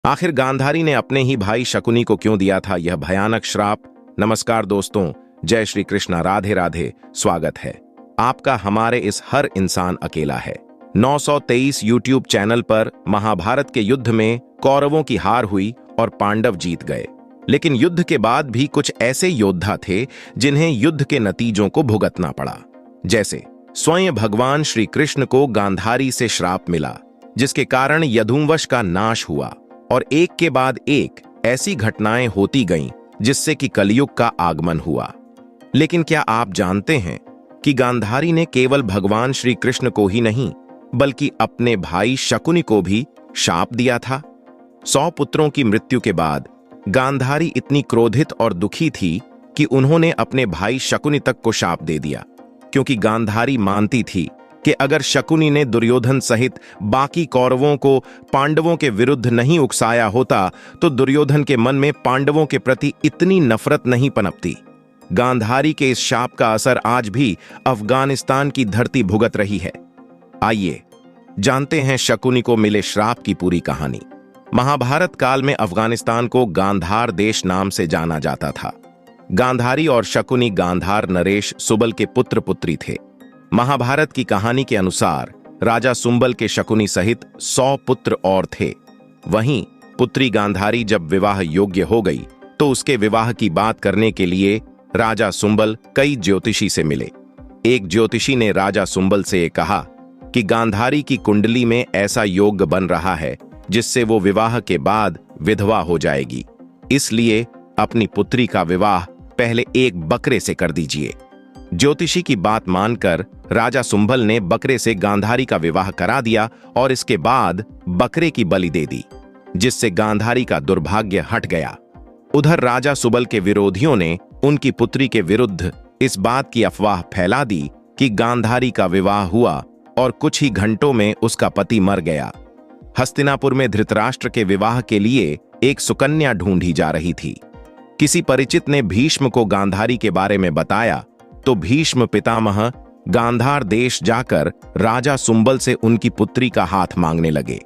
आखिर गांधारी ने अपने ही भाई शकुनी को क्यों दिया था यह भयानक श्राप। नमस्कार दोस्तों, जय श्री कृष्णा, राधे राधे। स्वागत है आपका हमारे इस हर इंसान अकेला है 923 यूट्यूब चैनल पर। महाभारत के युद्ध में कौरवों की हार हुई और पांडव जीत गए, लेकिन युद्ध के बाद भी कुछ ऐसे योद्धा थे जिन्हें युद्ध के नतीजों को भुगतना पड़ा। जैसे स्वयं भगवान श्री कृष्ण को गांधारी से श्राप मिला, जिसके कारण यदुवंश का नाश हुआ और एक के बाद एक ऐसी घटनाएं होती गईं जिससे कि कलयुग का आगमन हुआ। लेकिन क्या आप जानते हैं कि गांधारी ने केवल भगवान श्री कृष्ण को ही नहीं बल्कि अपने भाई शकुनी को भी शाप दिया था। 100 पुत्रों की मृत्यु के बाद गांधारी इतनी क्रोधित और दुखी थी कि उन्होंने अपने भाई शकुनी तक को शाप दे दिया, क्योंकि गांधारी मानती थी कि अगर शकुनी ने दुर्योधन सहित बाकी कौरवों को पांडवों के विरुद्ध नहीं उकसाया होता तो दुर्योधन के मन में पांडवों के प्रति इतनी नफरत नहीं पनपती। गांधारी के इस शाप का असर आज भी अफगानिस्तान की धरती भुगत रही है। आइए जानते हैं शकुनी को मिले श्राप की पूरी कहानी। महाभारत काल में अफगानिस्तान को गांधार देश नाम से जाना जाता था। गांधारी और शकुनी गांधार नरेश सुबल के पुत्र पुत्री थे। महाभारत की कहानी के अनुसार राजा सुंबल के शकुनी सहित 100 पुत्र और थे। वहीं पुत्री गांधारी जब विवाह योग्य हो गई तो उसके विवाह की बात करने के लिए राजा सुंबल कई ज्योतिषी से मिले। एक ज्योतिषी ने राजा सुंबल से कहा कि गांधारी की कुंडली में ऐसा योग बन रहा है जिससे वो विवाह के बाद विधवा हो जाएगी, इसलिए अपनी पुत्री का विवाह पहले एक बकरे से कर दीजिए। ज्योतिषी की बात मानकर राजा सुंबल ने बकरे से गांधारी का विवाह करा दिया और इसके बाद बकरे की बलि दे दी, जिससे गांधारी का दुर्भाग्य हट गया। उधर राजा सुबल के विरोधियों ने उनकी पुत्री के विरुद्ध इस बात की अफवाह फैला दी कि गांधारी का विवाह हुआ और कुछ ही घंटों में उसका पति मर गया। हस्तिनापुर में धृतराष्ट्र के विवाह के लिए एक सुकन्या ढूंढी जा रही थी। किसी परिचित ने भीष्म को गांधारी के बारे में बताया तो भीष्म पितामह गांधार देश जाकर राजा सुंबल से उनकी पुत्री का हाथ मांगने लगे।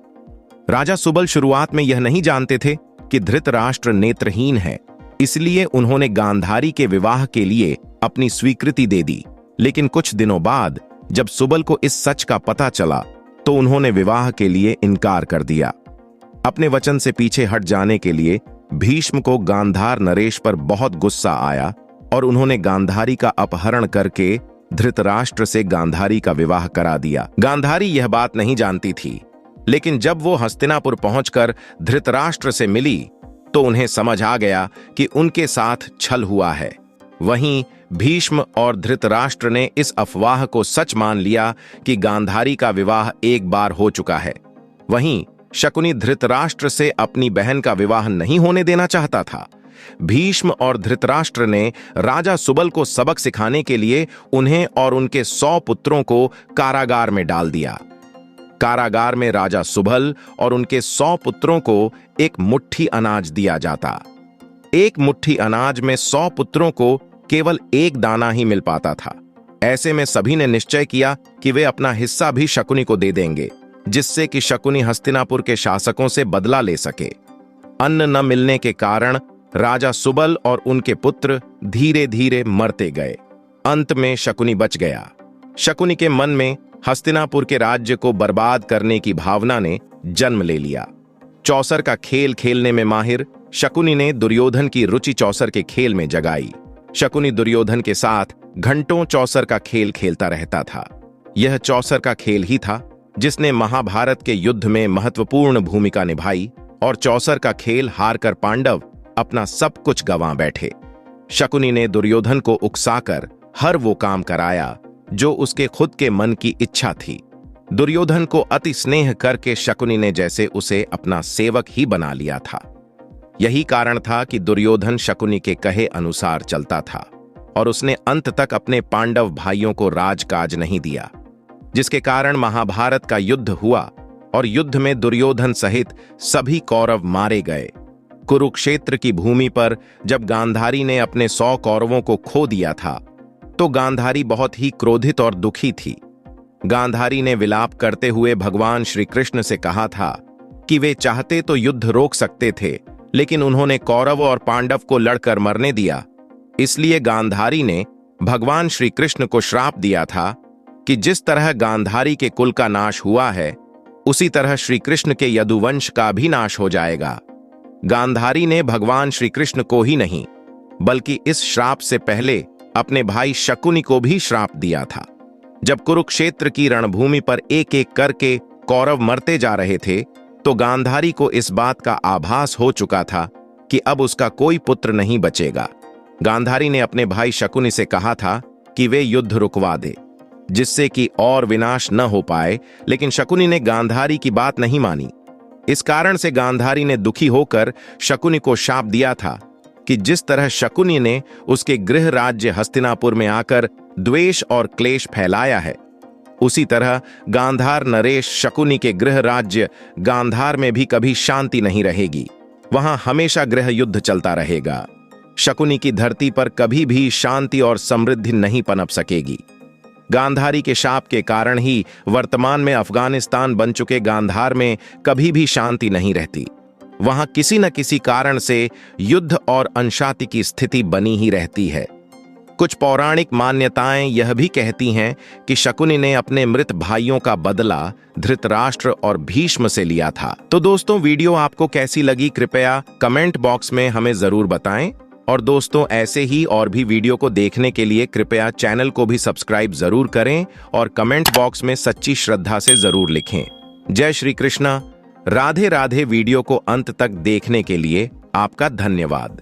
राजा सुबल शुरुआत में यह नहीं जानते थे कि धृतराष्ट्र नेत्रहीन है, इसलिए उन्होंने गांधारी के विवाह के लिए अपनी स्वीकृति दे दी। लेकिन कुछ दिनों बाद जब सुबल को इस सच का पता चला तो उन्होंने विवाह के लिए इनकार कर दिया। अपने वचन से पीछे हट जाने के लिए भीष्म को गांधार नरेश पर बहुत गुस्सा आया और उन्होंने गांधारी का अपहरण करके धृतराष्ट्र से गांधारी का विवाह करा दिया। गांधारी यह बात नहीं जानती थी, लेकिन जब वो हस्तिनापुर पहुंचकर धृतराष्ट्र से मिली तो उन्हें समझ आ गया कि उनके साथ छल हुआ है। वहीं भीष्म और धृतराष्ट्र ने इस अफवाह को सच मान लिया कि गांधारी का विवाह एक बार हो चुका है। वहीं शकुनी धृतराष्ट्र से अपनी बहन का विवाह नहीं होने देना चाहता था। भीष्म और धृतराष्ट्र ने राजा सुबल को सबक सिखाने के लिए उन्हें और उनके 100 पुत्रों को कारागार में डाल दिया। कारागार में राजा सुबल और उनके 100 पुत्रों को एक मुट्ठी अनाज दिया जाता। एक मुट्ठी अनाज में 100 पुत्रों को केवल एक दाना ही मिल पाता था। ऐसे में सभी ने निश्चय किया कि वे अपना हिस्सा भी शकुनी को दे देंगे, जिससे कि शकुनी हस्तिनापुर के शासकों से बदला ले सके। अन्न न मिलने के कारण राजा सुबल और उनके पुत्र धीरे धीरे मरते गए। अंत में शकुनी बच गया। शकुनी के मन में हस्तिनापुर के राज्य को बर्बाद करने की भावना ने जन्म ले लिया। चौसर का खेल खेलने में माहिर शकुनी ने दुर्योधन की रुचि चौसर के खेल में जगाई। शकुनी दुर्योधन के साथ घंटों चौसर का खेल खेलता रहता था। यह चौसर का खेल ही था जिसने महाभारत के युद्ध में महत्वपूर्ण भूमिका निभाई और चौसर का खेल हारकर पांडव अपना सब कुछ गंवा बैठे। शकुनी ने दुर्योधन को उकसाकर हर वो काम कराया जो उसके खुद के मन की इच्छा थी। दुर्योधन को अति स्नेह करके शकुनी ने जैसे उसे अपना सेवक ही बना लिया था। यही कारण था कि दुर्योधन शकुनी के कहे अनुसार चलता था और उसने अंत तक अपने पांडव भाइयों को राजकाज नहीं दिया, जिसके कारण महाभारत का युद्ध हुआ और युद्ध में दुर्योधन सहित सभी कौरव मारे गए। कुरुक्षेत्र की भूमि पर जब गांधारी ने अपने 100 कौरवों को खो दिया था तो गांधारी बहुत ही क्रोधित और दुखी थी। गांधारी ने विलाप करते हुए भगवान श्री कृष्ण से कहा था कि वे चाहते तो युद्ध रोक सकते थे, लेकिन उन्होंने कौरव और पांडव को लड़कर मरने दिया। इसलिए गांधारी ने भगवान श्री कृष्ण को श्राप दिया था कि जिस तरह गांधारी के कुल का नाश हुआ है, उसी तरह श्री कृष्ण के यदुवंश का भी नाश हो जाएगा। गांधारी ने भगवान श्री कृष्ण को ही नहीं, बल्कि इस श्राप से पहले अपने भाई शकुनि को भी श्राप दिया था। जब कुरुक्षेत्र की रणभूमि पर एक एक करके कौरव मरते जा रहे थे, तो गांधारी को इस बात का आभास हो चुका था कि अब उसका कोई पुत्र नहीं बचेगा। गांधारी ने अपने भाई शकुनि से कहा था कि वे युद्ध रुकवा दे, जिससे कि और विनाश न हो पाए, लेकिन शकुनि ने गांधारी की बात नहीं मानी। इस कारण से गांधारी ने दुखी होकर शकुनि को शाप दिया था कि जिस तरह शकुनि ने उसके गृह राज्य हस्तिनापुर में आकर द्वेष और क्लेश फैलाया है, उसी तरह गांधार नरेश शकुनि के गृह राज्य गांधार में भी कभी शांति नहीं रहेगी। वहां हमेशा गृह युद्ध चलता रहेगा। शकुनि की धरती पर कभी भी शांति और समृद्धि नहीं पनप सकेगी। गांधारी के शाप के कारण ही वर्तमान में अफगानिस्तान बन चुके गांधार में कभी भी शांति नहीं रहती। वहां किसी न किसी कारण से युद्ध और अशांति की स्थिति बनी ही रहती है। कुछ पौराणिक मान्यताएं यह भी कहती हैं कि शकुनि ने अपने मृत भाइयों का बदला धृतराष्ट्र और भीष्म से लिया था। तो दोस्तों, वीडियो आपको कैसी लगी कृपया कमेंट बॉक्स में हमें जरूर बताएं। और दोस्तों, ऐसे ही और भी वीडियो को देखने के लिए कृपया चैनल को भी सब्सक्राइब जरूर करें और कमेंट बॉक्स में सच्ची श्रद्धा से जरूर लिखें। जय श्री कृष्णा। राधे राधे। वीडियो को अंत तक देखने के लिए आपका धन्यवाद।